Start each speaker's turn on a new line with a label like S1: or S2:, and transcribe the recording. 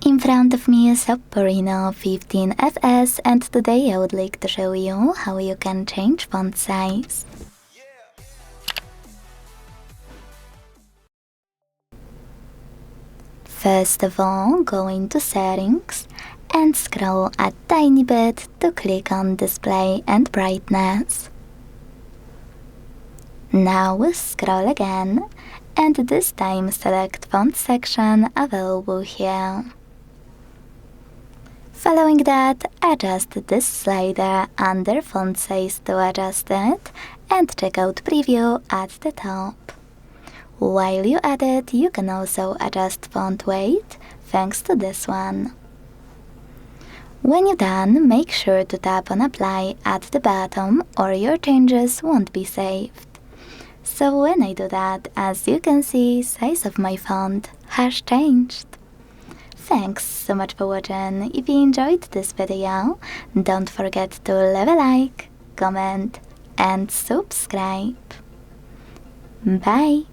S1: In front of me is OPPO Reno15 FS, and today I would like to show you how you can change font size. First of all, go into settings and scroll a tiny bit to click on display and brightness. Now scroll again and this time select font section available here. Following that, adjust this slider under font size to adjust it and check out preview at the top. While you add it, you can also adjust font weight thanks to this one. When you're done, make sure to tap on apply at the bottom or your changes won't be saved. So when I do that, as you can see, size of my font has changed. Thanks so much for watching. If you enjoyed this video, don't forget to leave a like, comment and subscribe. Bye!